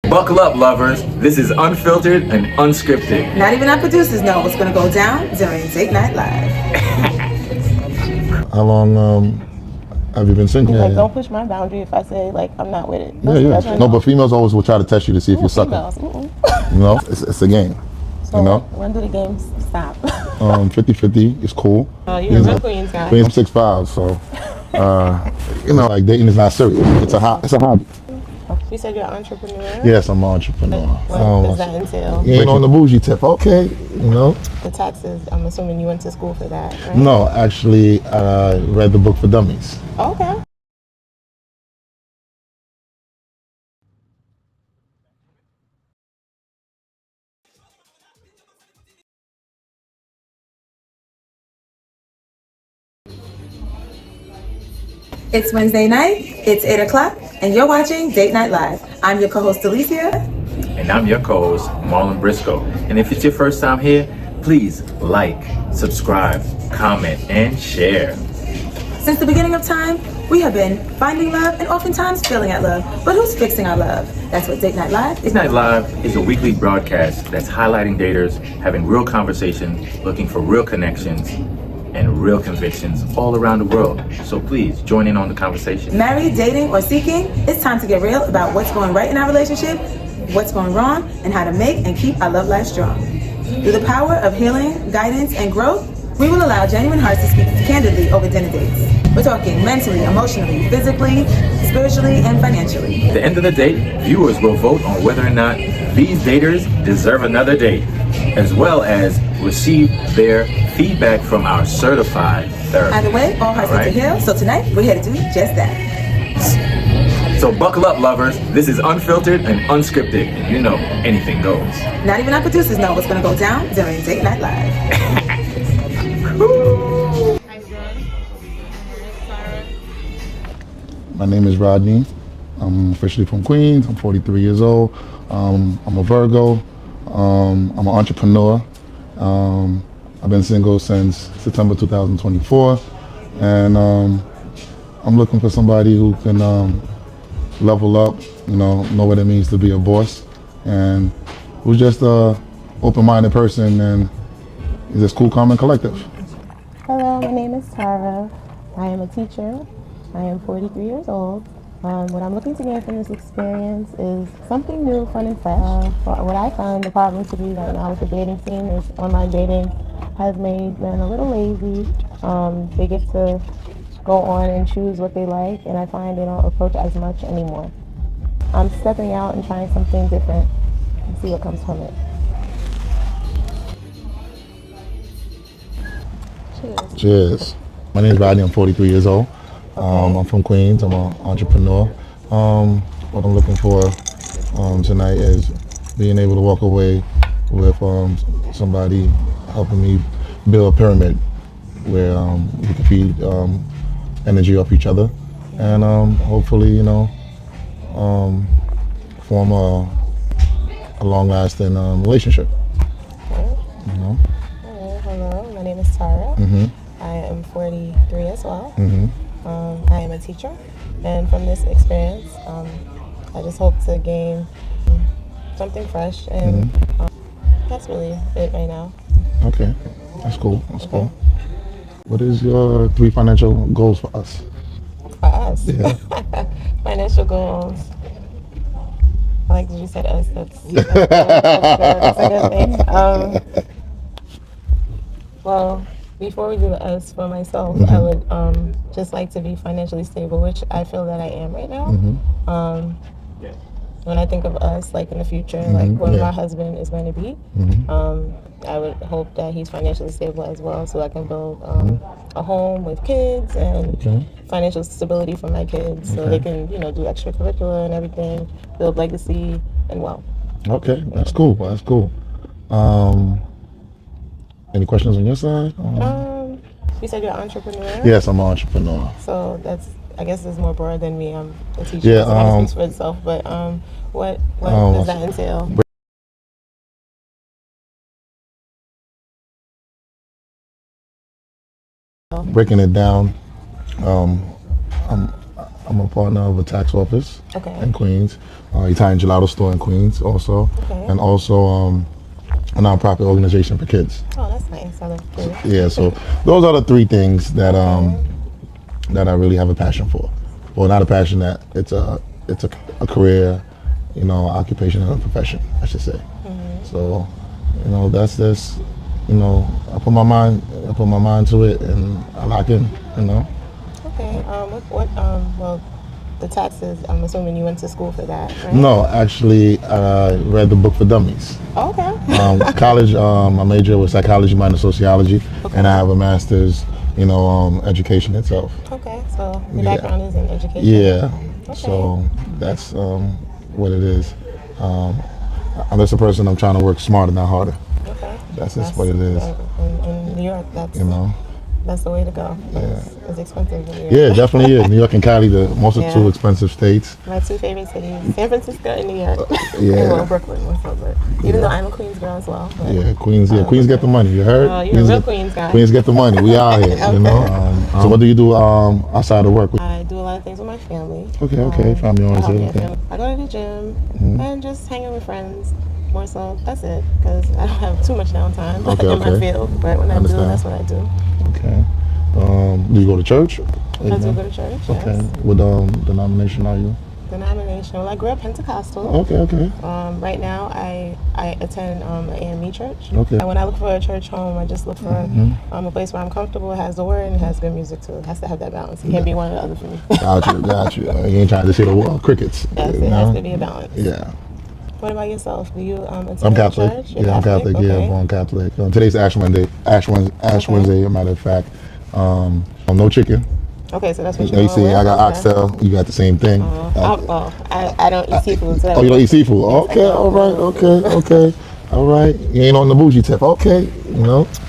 Buckle up, lovers. This is unfiltered and unscripted. Not even our producers know what's going to go down during Date Night Live. How long have you been single? Like, don't push my boundary if I say, like, I'm not with it. Yeah. No, but females always will try to test you to see if you're sucking. You know, it's a game. So you know? When do the games stop? 50-50 is cool. Oh, you're a real Queens guy. I'm 6'5", so, you know, like dating is not serious. It's a hobby. You said you're an entrepreneur? Yes, I'm an entrepreneur. What does that entail? You ain't on the bougie tip, okay, you know? The taxes, I'm assuming you went to school for that, right? No, actually, I read the book for dummies. Okay. It's Wednesday night, it's 8 o'clock, and you're watching Date Night Live. I'm your co-host, Delicia. And I'm your co-host, Marlon Briscoe. And if it's your first time here, please like, subscribe, comment, and share. Since the beginning of time, we have been finding love and oftentimes failing at love. But who's fixing our love? That's what Date Night Live is. Date Night Live is a weekly broadcast that's highlighting daters, having real conversations, looking for real connections, and real convictions all around the world. So please join in on the conversation. Married, dating, or seeking, it's time to get real about what's going right in our relationship, what's going wrong, and how to make and keep our love life strong. Through the power of healing, guidance, and growth, we will allow genuine hearts to speak candidly over dinner dates. We're talking mentally, emotionally, physically, spiritually, and financially. At the end of the date, viewers will vote on whether or not these daters deserve another date, as well as receive their feedback from our certified therapist. Either way, all hearts need to heal, so tonight we're here to do just that. So buckle up, lovers. This is unfiltered and unscripted, and you know, anything goes. Not even our producers know what's going to go down during Date Night Live. My name is Rodney. I'm officially from Queens. I'm 43 years old. I'm a Virgo. I'm an entrepreneur. I've been single since September 2024, and I'm looking for somebody who can level up, know what it means to be a boss, and who's just a open-minded person and is just cool, calm, and collective. Hello, my name is Tara. I am a teacher. I am 43 years old. What I'm looking to gain from this experience is something new, fun, and fresh. What I find the problem to be right now with the dating scene is online dating has made men a little lazy. They get to go on and choose what they like, and I find they don't approach as much anymore. I'm stepping out and trying something different and see what comes from it. Cheers. Cheers. My name is Rodney. I'm 43 years old. I'm from Queens. I'm an entrepreneur. What I'm looking for tonight is being able to walk away with somebody helping me build a pyramid where we can feed energy off each other and hopefully, form a long-lasting relationship. Hello, my name is Tara. I am 43 as well. I am a teacher, and from this experience, I just hope to gain something fresh, and that's really it right now. Okay, that's cool. Cool. What is your 3 financial goals for us? For us? Yeah. Financial goals. I like that you said us. That's a good thing. Well, before we do the us for myself, I would just like to be financially stable, which I feel that I am right now. When I think of us, like in the future, like when my husband is going to be, I would hope that he's financially stable as well, so I can build a home with kids and financial stability for my kids, so they can, do extracurricular and everything, build legacy and wealth. Okay, that's cool. That's cool. Any questions on your side? You said you're an entrepreneur? Yes, I'm an entrepreneur. So I guess it's more broad than me. I'm a teacher, Yeah, so it kind of speaks for itself. But what does that entail? Breaking it down, I'm a partner of a tax office Okay. in Queens, Italian gelato store in Queens also, Okay. and also a nonprofit organization for kids. Oh, that's nice. I love kids. Yeah, so those are the three things that that I really have a passion for. Well, not a passion, that it's a career, occupation and a profession, I should say. So, that's this, I put my mind to it and I lock in, Okay. Well, the taxes, I'm assuming you went to school for that, right? No, actually, I read the book for dummies. Oh, okay. College, my major was psychology minor sociology, Okay. and I have a master's, education itself. Okay, so your background is in education. Yeah, Okay. so that's what it is. I'm just a person, I'm trying to work smarter, not harder. Okay. That's just what it is. In New York, that's that's the way to go. It's expensive in New York. Yeah, it definitely is. New York and Cali, the most of two Yeah. expensive states. My two favorite cities, San Francisco and New York. Yeah. And well, Brooklyn, more so, but even though I'm a Queens girl as well. But Yeah, Queens. Yeah, Queens get the money. You heard? Oh, you're Queens a real get, Queens guy. Queens get the money. We out here. So what do you do outside of work? I do a lot of things with my family. Okay, family oriented. Okay. I go to the gym and just hang out with friends. More so, that's it. Because I don't have too much downtime in my field. But when I do, Understand. that's what I do. Okay. Do you go to church? I do go to church. Okay. Yes. What denomination are you? Denomination. Well, I grew up Pentecostal. Okay. Right now, I attend an AME church. Okay. And when I look for a church home, I just look for a place where I'm comfortable, has the word, and has good music too. It has to have that balance. It can't be one or the other for me. Got you. You ain't trying to see the crickets. Yes, it has to be a balance. Yeah. What about yourself? Do you attend I'm Catholic. church? You're Yeah, I'm Catholic. Yeah, Okay. born Catholic. Today's Ash Wednesday. Ash Wednesday, as a matter of fact. No chicken. Okay, so that's what You you're see, I got oxtail. You got the same thing. I don't eat seafood. So You don't eat seafood? Okay, all right. Okay. All right. You ain't on the bougie tip. Okay,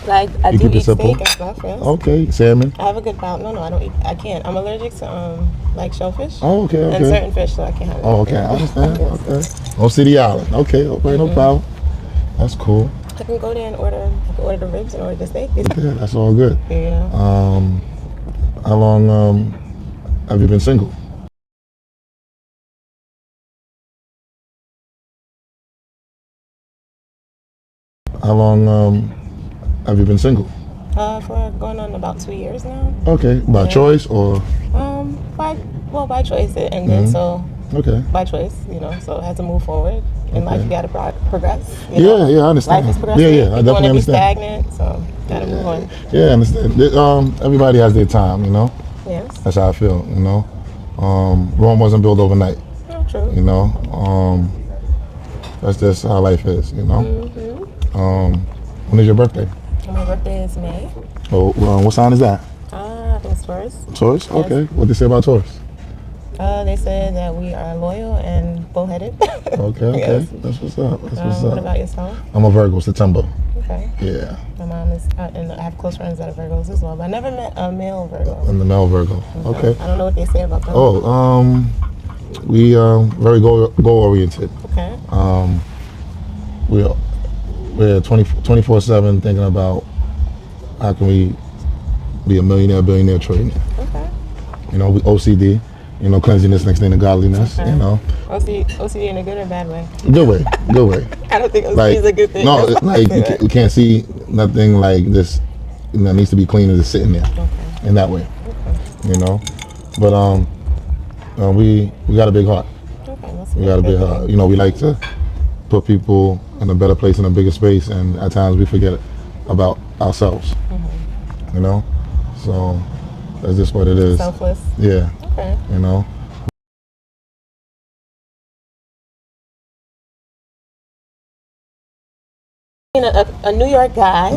Like I You do keep it eat simple. steak and stuff. Yes. Okay, salmon. I have a good balance. No, I don't eat. I can't. I'm allergic to like shellfish. Oh, okay. And certain fish, so I can't have it. Oh, okay. I understand. Okay. On City Island. Okay, no problem. That's cool. I can go there and order. I can order the ribs and order the steak. Yeah, that's all good. Yeah. How long have you been single? How long have you been single? For going on about 2 years now. Okay, by choice or? By choice it ended. So Okay. by choice, so I had to move forward. In life, you got to progress. Yeah, I understand. Life is progressive. Yeah, I You don't definitely want to be understand. stagnant, so got to move on. Yeah, I understand. Everybody has their time, Yes. That's how I feel, Rome wasn't built overnight, Oh, true. That's just how life is, When is your birthday? My birthday is May. Oh, what sign is that? I think it's Taurus. Taurus? Okay. What they say about Taurus? They said that we are loyal and bullheaded. Okay. Yes. That's what's up. What about yourself? I'm a Virgo, September. Okay. Yeah. My mom is, and I have close friends that are Virgos as well, but I never met a male Virgo. I'm the male Virgo. Okay. I don't know what they say about them. Oh, we very goal oriented. Okay. We're 24/7 thinking about how can we be a millionaire, billionaire, trillionaire. Okay. We OCD. Cleanliness next thing to godliness. Okay. OCD in a good or bad way? Good way. I don't think OCD is a good thing. No, you can't see nothing like this that needs to be clean and just sitting there. Okay. In that way. Okay. But we got a big heart. Okay. We got a big heart. We like to put people in a better place, in a bigger space, and at times we forget about ourselves. So that's just what it is. Selfless. Yeah. Okay. Being a New York guy,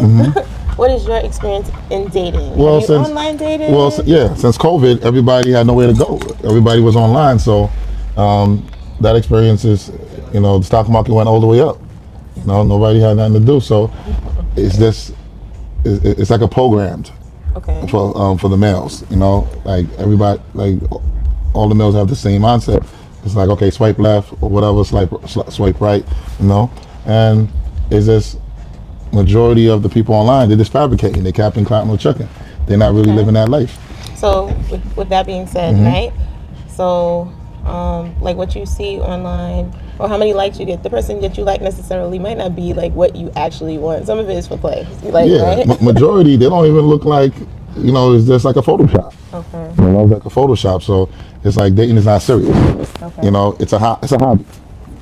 what is your experience in dating? Well, Have you online dated? Well, since COVID, everybody had nowhere to go. Everybody was online, so that experience is, the stock market went all the way up. Nobody had nothing to do, so it's like a programmed Okay. for the males. Like everybody, like all the males have the same mindset. It's like, okay, swipe left or whatever, swipe right, and it's just majority of the people online, they're just fabricating, they're capping, clapping, or chucking. They're not really living that life. So with that being said, right? So, like what you see online or how many likes you get, the person that you like necessarily might not be like what you actually want. Some of it is for play. Like, Yeah, right? majority, they don't even look like, it's just like a Photoshop. Okay. Like a Photoshop. So it's like dating is not serious. Okay. It's a hobby.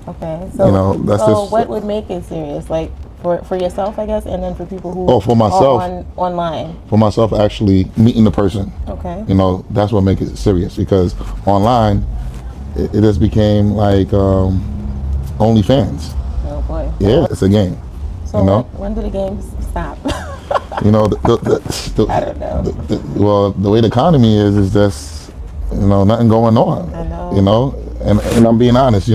Okay. So, that's so just, what would make it serious? Like for yourself, I guess, and then for people who for myself, are online. For myself, actually meeting the person. Okay. That's what makes it serious, because online, it just became like OnlyFans. Oh boy. Yeah, it's a game. So when do the games stop? I don't know. Well, the way the economy is just, nothing going on. I know. And I'm being honest,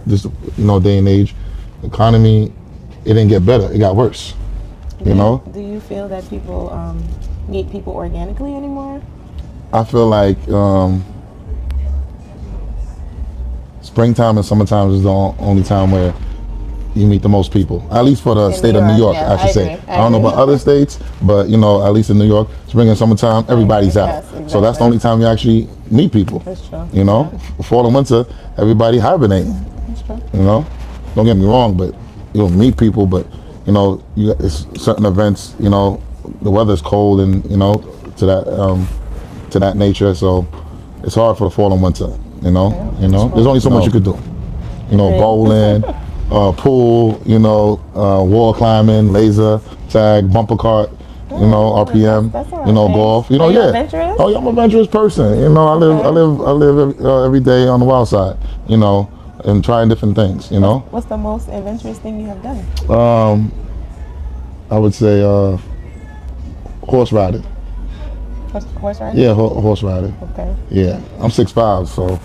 this, day and age, economy, it didn't get better, it got worse. Do you feel that people meet people organically anymore? I feel like springtime and summertime is the only time where you meet the most people, at least for the state of New York, I should say. I don't know about other states, but at least in New York, spring and summertime, everybody's out. Yes, exactly. So that's the only time you actually meet people. That's true. Fall and winter, everybody hibernating. That's true. Don't get me wrong, but you'll meet people, but it's certain events, the weather's cold and to that nature, so it's hard for the fall and winter. There's only so much you could do. Bowling, pool, wall climbing, laser tag, bumper cart, RPM, that's golf. Are you adventurous? Oh yeah, I'm an adventurous person. I live every day on the wild side. And trying different things. What's the most adventurous thing you have done? I would say horse riding. Horse riding? Yeah, horse riding. Okay. Yeah, I'm 6'5", so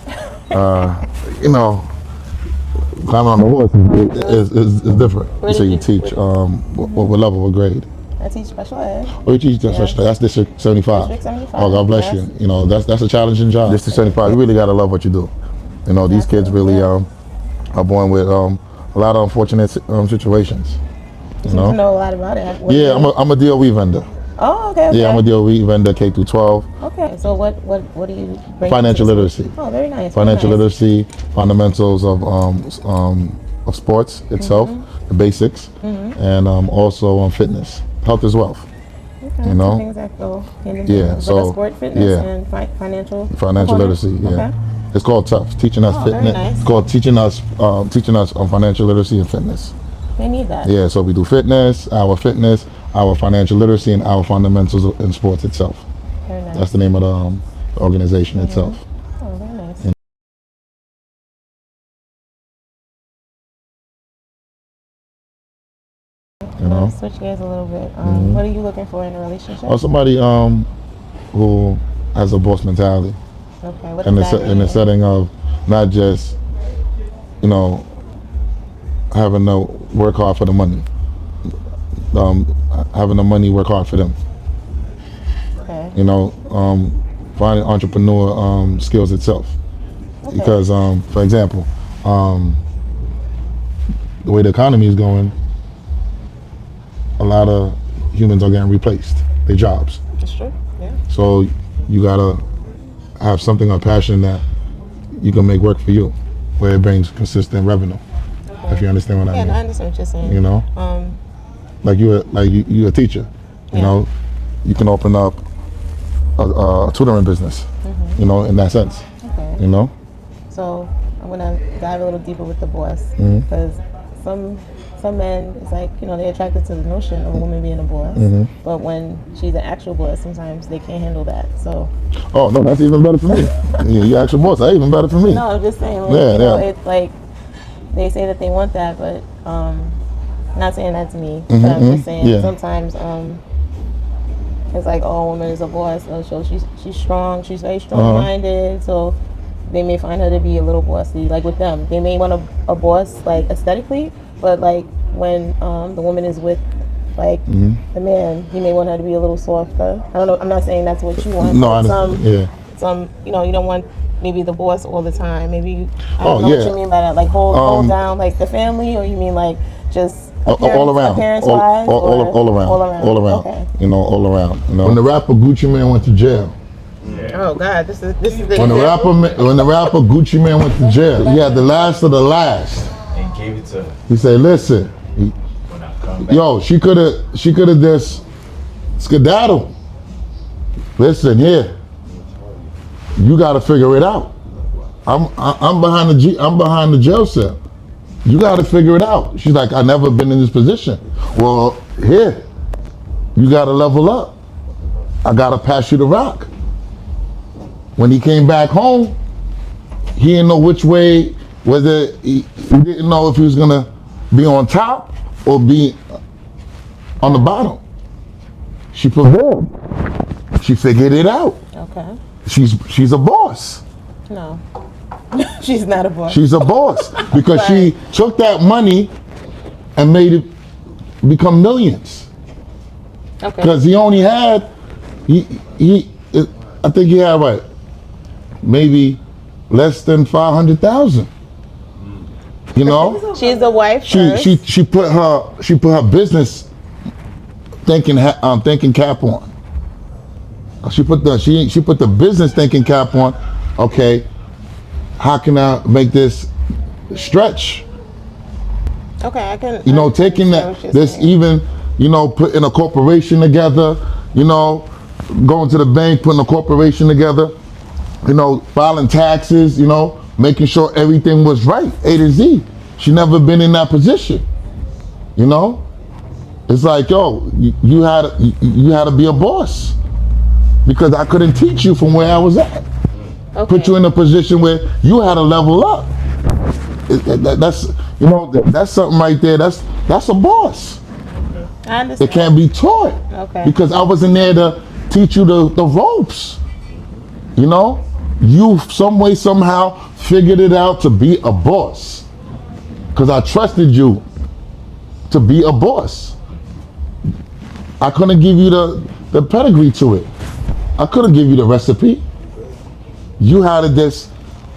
climbing on the horse is different. So you teach what level, what grade? I teach special ed. Oh, you teach special ed. That's District 75. District 75. Oh, God bless you. That's a challenging job. District 75. You really gotta love what you do. These kids really are born with a lot of unfortunate situations. You seem to know a lot about it. Yeah, I'm a DOE vendor. Oh, okay. Yeah, I'm a DOE vendor, K through 12. Okay, so what do you bring? Financial literacy. Oh, very nice. Financial literacy, fundamentals of sports itself, the basics, and also on fitness, health is wealth. Okay, two things that go hand in hand. Yeah, so sport, fitness, and financial literacy. Yeah. Okay. It's called TOUGH, teaching us fitness. Very nice. It's called teaching us on financial literacy and fitness. They need that. Yeah, so we do fitness, our financial literacy, and our fundamentals in sports itself. Very nice. That's the name of the organization itself. Oh, very nice. Switch gears a little bit. What are you looking for in a relationship? Or somebody who has a boss mentality. Okay. What in does that mean? In the setting of not just, having to work hard for the money. Having the money work hard for them. Okay. Finding entrepreneur skills itself. Okay. Because, for example, the way the economy is going, a lot of humans are getting replaced. Their jobs. That's true. Yeah. So you gotta have something, a passion that you can make work for you, where it brings consistent revenue. Okay. If you understand what I mean. Yeah, I understand what you're saying. Like you're a teacher. You can open up a tutoring business. In that sense. Okay. So I'm gonna dive a little deeper with the boss, because some men, it's like, they're attracted to the notion of a woman being a boss, but when she's an actual boss, sometimes they can't handle that. So. Oh no, that's even better for me. You're actual boss. That's even better for me. No, I'm just saying. It's like they say that they want that, but not saying that to me. But I'm just saying sometimes it's like, oh, a woman is a boss. So she's strong. She's very strong-minded. So they may find her to be a little bossy. Like with them, they may want a boss like aesthetically, but like when the woman is with like the man, he may want her to be a little softer. I don't know. I'm not saying that's what you want. No, I understand. Some you don't want maybe the boss all the time. Maybe I don't know what you mean by that. Like hold down like the family, or you mean like just all around, all around. Okay. All around. All around. When the rapper Gucci Mane went to jail, Oh God, this is the When the rapper Gucci Man went to jail, he had the last of the last. And gave it to her. He said, "Listen, When I come back. yo, she could have just skedaddled. Listen here, you got to figure it out. I'm behind the jail cell. You got to figure it out." She's like, "I never been in this position." Well, here, you got to level up. I got to pass you the rock. When he came back home, he didn't know which way, whether he didn't know if he was gonna be on top or be on the bottom. She prevailed. She figured it out. Okay. She's a boss. No. She's not a boss. She's a boss because she took that money and made it become millions. Okay. Because he only had, I think he had what, maybe less than 500,000. You know, She's the wife. she put her business thinking cap on. She put the business thinking cap on. Okay, how can I make this stretch? Okay, I can. You know, taking even, you know, putting a corporation together, you know, going to the bank, putting a corporation together, you know, filing taxes, you know, making sure everything was right, A to Z. She never been in that position, you know? It's like, yo, you had to be a boss because I couldn't teach you from where I was at. Okay. Put you in a position where you had to level up. That's, you know, that's something right there. That's a boss. I understand. It can't be taught. Okay. Because I wasn't there to teach you the ropes. You know, you some way somehow figured it out to be a boss. Because I trusted you to be a boss. I couldn't give you the pedigree to it. I couldn't give you the recipe. You had to just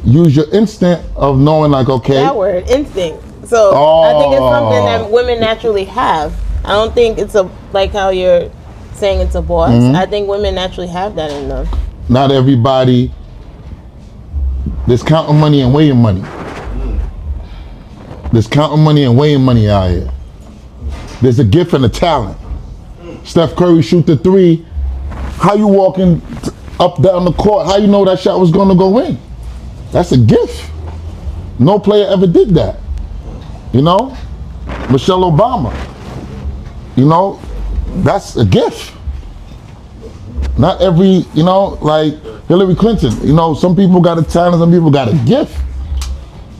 use your instinct of knowing, like, okay. That word, instinct. So I think it's something that women naturally have. I don't think it's like how you're saying it's a boss. Mm-hmm. I think women naturally have that in them. Not everybody. There's counting money and weighing money. There's counting money and weighing money out here. There's a gift and a talent. Steph Curry shoot the three. How you walking up down the court? How you know that shot was going to go in? That's a gift. No player ever did that. You know, Michelle Obama. You know, that's a gift. Not every, you know, like Hillary Clinton. You know, some people got a talent, some people got a gift.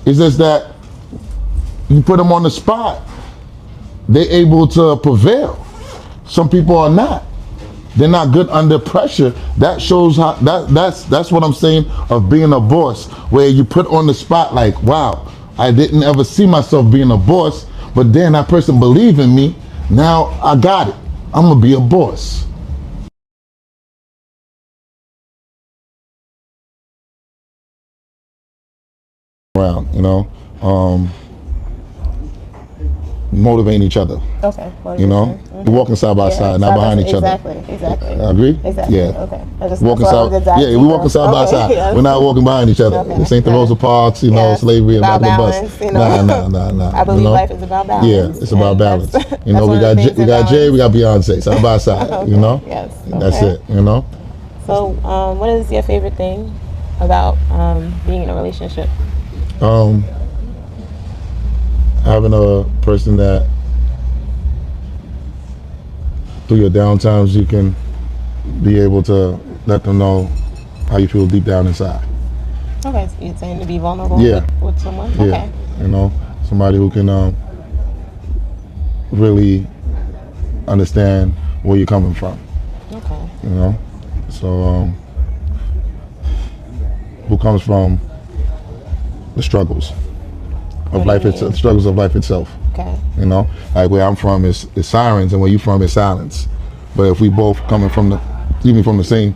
It's just that you put them on the spot, they're able to prevail. Some people are not. They're not good under pressure. That shows how that's what I'm saying of being a boss, where you put on the spot like, wow, I didn't ever see myself being a boss, but then that person believed in me. Now I got it. I'm gonna be a boss. Around, you know, motivating each other. Okay. You know, we're walking side by side, not behind each other. Exactly. Agree? Exactly. Yeah. Okay. Walking side. Yeah, we walking side by side. Yes. We're not walking behind each other. Okay. This ain't the Rosa Parks, you know, slavery and back the bus. You know? Nah. I believe life is about balance. Yeah, it's about balance. You know, we got Jay, we got Beyonce, side by side. Okay. You know. Yes. Okay. That's it. You know. So, what is your favorite thing about being in a relationship? Having a person that through your downtimes you can be able to let them know how you feel deep down inside. Okay, so you're saying to be vulnerable with someone? Yeah. Okay. You know, somebody who can really understand where you're coming from. Okay. You know, so who comes from the struggles of life itself, struggles of life itself. Okay. You know, like where I'm from is sirens, and where you from is silence. But if we both coming from even from the same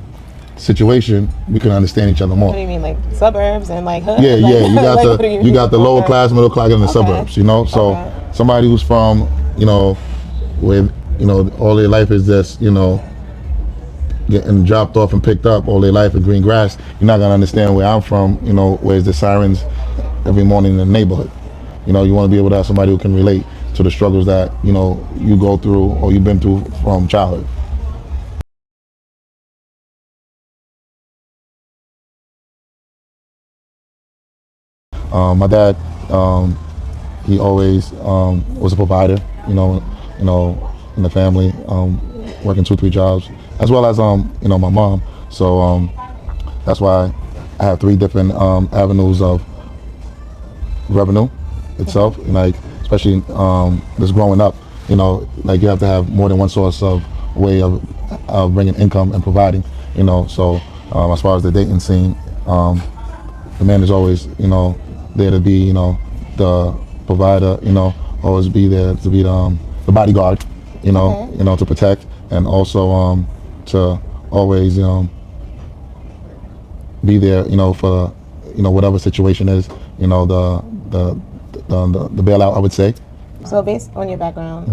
situation, we can understand each other more. What do you mean, like suburbs and like hood? Yeah, like, yeah. You got like, you got the lower class, middle class, and the suburbs. You know, so somebody who's from, you know, where, you know, all their life is just, you know, getting dropped off and picked up all their life in green grass, you're not gonna understand where I'm from. You know, where's the sirens every morning in the neighborhood. You know, you want to be able to have somebody who can relate to the struggles that you go through or you've been through from childhood. My dad, he always was a provider. In the family, working 2-3 jobs, as well as my mom. So that's why I have 3 different avenues of revenue itself. Like especially just growing up, like you have to have more than one source of way of bringing income and providing. So as far as the dating scene, the man is always there to be the provider. Always be there to be the bodyguard. To protect, and also to always be there, for whatever situation is, the bailout, I would say. So based on your background,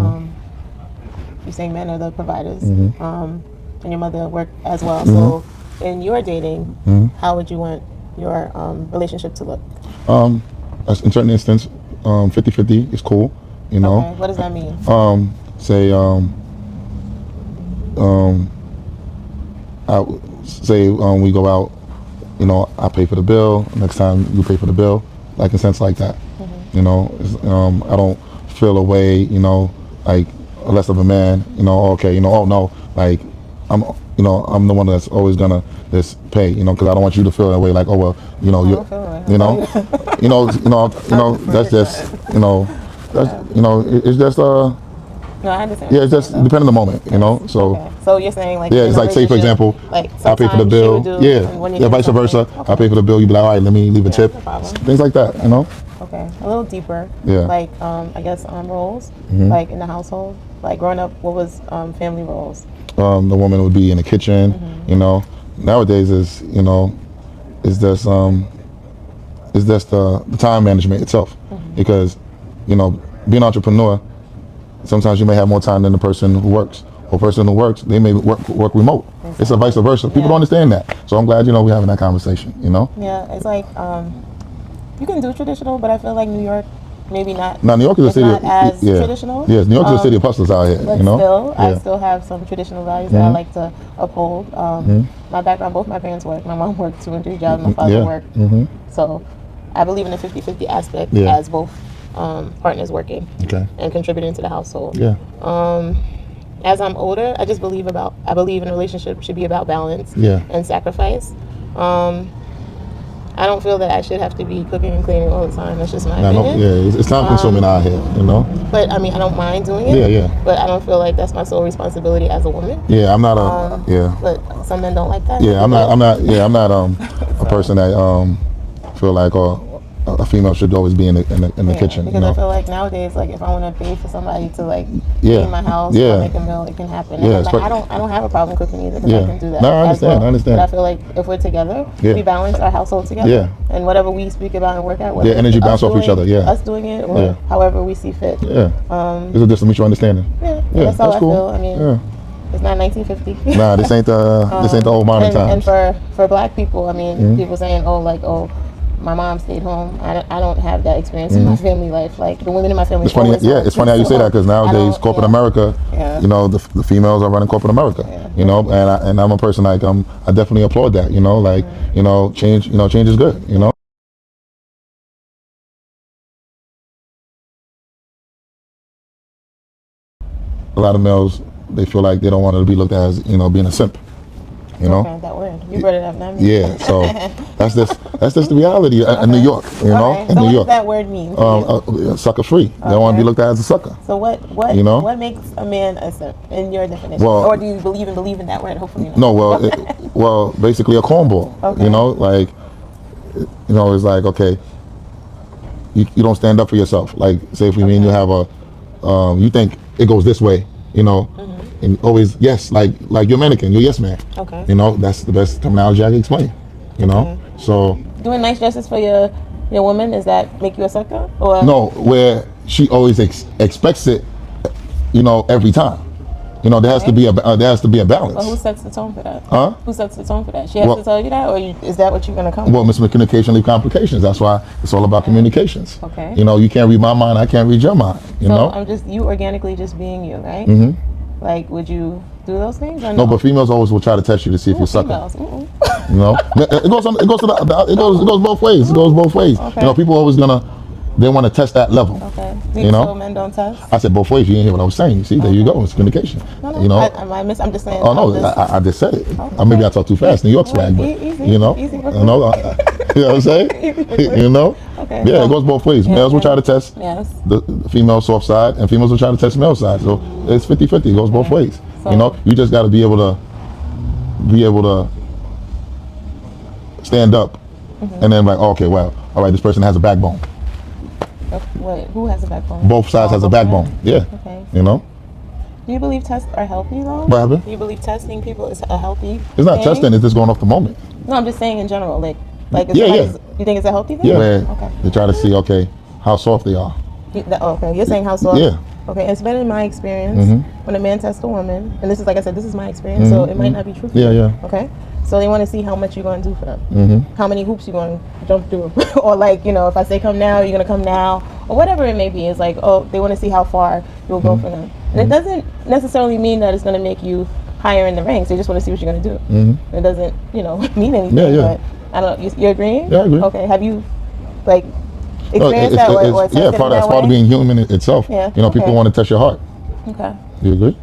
you're saying men are the providers, and your mother worked as well. So in your dating, how would you want your relationship to look? In certain instance, 50-50 is cool. Okay. What does that mean? Say we go out, I pay for the bill. Next time you pay for the bill, like in a sense like that. I don't feel a way, like less of a man. Okay, oh no, like I'm the one that's always gonna just pay. Because I don't want you to feel that way. Like, oh well, that's just it's just No, I understand. Yeah, it's just depending on the moment, So Okay. So you're saying like yeah, it's like say for example, like I pay for the bill. Yeah, vice versa. Okay. I pay for the bill. You be like, all right, let me leave a tip. No problem. Things like that, Okay, a little deeper. Yeah. Like I guess roles, like in the household. Like growing up, what was family roles? The woman would be in the kitchen. Nowadays is is just the time management itself, because being an entrepreneur. Sometimes you may have more time than the person who works. Or person who works, they may work remote. Exactly. It's a vice versa. People don't understand that. So I'm glad we're having that conversation. Yeah, it's like you can do traditional, but I feel like New York, maybe not. Now New York is a city not as traditional. Yes, New York is a city of hustlers out here. But still, I still have some traditional values that I like to uphold. My background, both my parents work. My mom worked 2 and 3 jobs. My father worked. So I believe in the 50-50 aspect as both partners working and contributing to the household. As I'm older, I just believe in a relationship should be about balance and sacrifice. I don't feel that I should have to be cooking and cleaning all the time. That's just my opinion. It's time consuming out here, But I mean, I don't mind doing it. But I don't feel like that's my sole responsibility as a woman. Yeah, I'm not a But some men don't like that. Yeah, I'm not a person that feel like a female should always be in the kitchen. Because I feel like nowadays, like if I want to pay for somebody to like clean my house or make a meal, it can happen. And like, I don't have a problem cooking either, because I can do that. No, I understand. But I feel like if we're together, we balance our household together. And whatever we speak about and work out, whether energy bounce off each other. Us doing it or however we see fit. This is just a mutual understanding. That's how I cool. feel. I mean. It's not 1950. Nah, this ain't the old modern times. And for black people, I mean, people saying, my mom stayed home. I don't have that experience in my family life. Like the women in my family. It's funny. It's funny how you say that, because nowadays corporate America, the females are running corporate America. And I'm a person like I definitely applaud that. Change is good. A lot of males, they feel like they don't want to be looked at as being a simp. Okay, that word. You brought it up, not me. Yeah, so that's just the reality in New York, in so New what York. does that word mean? Sucker free. They don't want to be looked at as a sucker. So what makes a man a simp in your definition? Or do you believe in that word? Hopefully not. No, basically a cornball. Okay. It's like, okay, you don't stand up for yourself. Like, say if me and you have you think it goes this way, and always yes, like you're a mannequin, you're yes man. Okay. That's the best terminology I can explain. So doing nice dresses for your woman, does that make you a sucker? Or no, where she always expects it, every time. You know, there has to be a balance. Well, who sets the tone for that? Huh? Who sets the tone for that? She has to tell you that, or is that what you're gonna come? Well, miscommunication leave complications. That's why it's all about communications. Okay. You know, you can't read my mind. I can't read your mind. You So know. I'm just you organically just being you, right? Mm-hmm. Like, would you do those things? Or No, but females always will try to test you to see if you're sucking. You know, it goes both ways. It goes both ways. Okay. You know, people always they want to test that level. Okay. You know, so men don't test. I said both ways. You didn't hear what I was saying. You see, there you go. It's communication. No, you know, I'm just saying. oh no, I just said it. Maybe I talked too fast. New York swag, but you know, you know what I'm saying. You know, Okay. yeah, it goes both ways. Males will try to test the female soft side, and females will try to test male side. So it's 50-50. It goes both ways. So, you know, you just got to be able to stand up, and then like, okay, well, all right, this person has a backbone. Wait, who has a backbone? Both sides has a backbone. Yeah. Okay. You know. Do you believe tests are healthy though? What happened? Do you believe testing people is a healthy? It's not thing? testing. It's just going off the moment. No, I'm just saying in general. Like Yeah. you think it's a healthy thing? Yeah. Where Okay. they try to see, okay, how soft they are. Okay, you're saying how soft? Yeah. Okay, it's been in my experience when a man tests a woman, and this is like I said, this is my experience, so it might not be true for you. Yeah. Okay, so they want to see how much you're going to do for them, how many hoops you're going to jump through, or like, you know, if I say come now, you're going to come now, or whatever it may be. It's like, oh, they want to see how far you'll go for them, and it doesn't necessarily mean that it's going to make you higher in the ranks. They just want to see what you're going to do. It doesn't, you know, mean anything. Yeah. But I don't. You agreeing? Yeah, I agree. Okay. Have you like experienced that way? Or yeah, that's part of being human itself. Yeah, You know, people want to test your heart. Okay. You agree?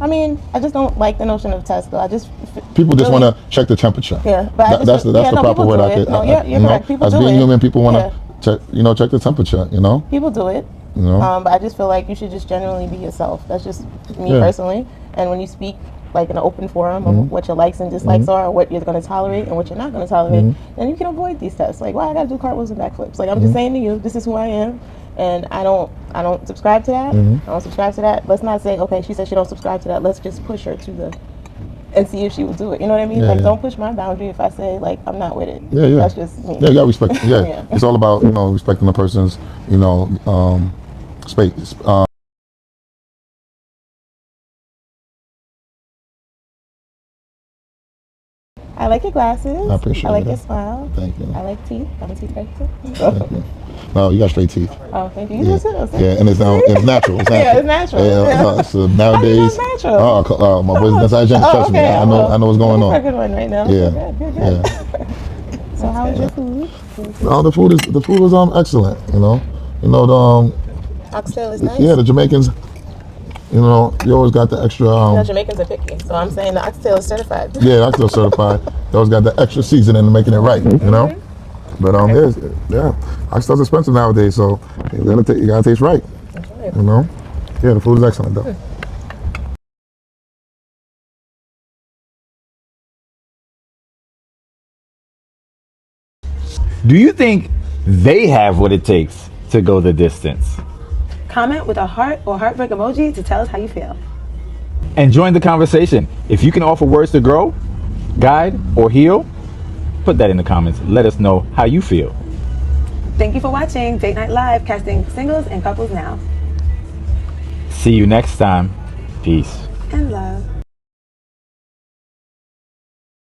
I mean, I just don't like the notion of test, though. I just People just want to check the temperature. Yeah, but that's the proper word I could. No, you're correct. People as do being it. human, people want to check the temperature. You know. People do it. You know. But I just feel like you should just generally be yourself. That's just me personally. And when you speak like in an open forum of what your likes and dislikes are, what you're going to tolerate and what you're not going to tolerate, then you can avoid these tests. Like, why I got to do cartwheels and backflips? Like, I'm just saying to you, this is who I am, and I don't subscribe to that. I don't subscribe to that. Let's not say, okay, she said she don't subscribe to that. Let's just push her to the and see if she will do it. You know what I mean? Don't push my boundary if I say like I'm not with it. Yeah. That's just me. Yeah, you got respect. Yeah. It's all about respecting the person's space. I like your glasses. I appreciate I like it. your smile. Thank you. I like teeth. I'm a teeth director. Thank you. No, you got straight teeth. Oh, thank you. You just said those. Yeah, and it's natural. It's natural. Yeah, it's natural. Yeah. So nowadays, How you know it's natural? my boys inside hygienist. Trust me, I know what's going That's a on. good one right now. Yeah. Good. Yeah. So how was your food? No, the food was excellent. Oxtail is nice. Yeah, the Jamaicans. You always got the extra. Jamaicans are picky, so I'm saying the oxtail is certified. Yeah, that's still certified. They always got the extra seasoning and making it right. You know. But oxtail's expensive nowadays, so you gotta taste right. Okay. Yeah, the food is excellent though. Do you think they have what it takes to go the distance? Comment with a heart or heartbreak emoji to tell us how you feel. And join the conversation. If you can offer words to grow, guide, or heal, put that in the comments. Let us know how you feel. Thank you for watching Date Night Live, casting singles and couples now. See you next time. Peace. And love.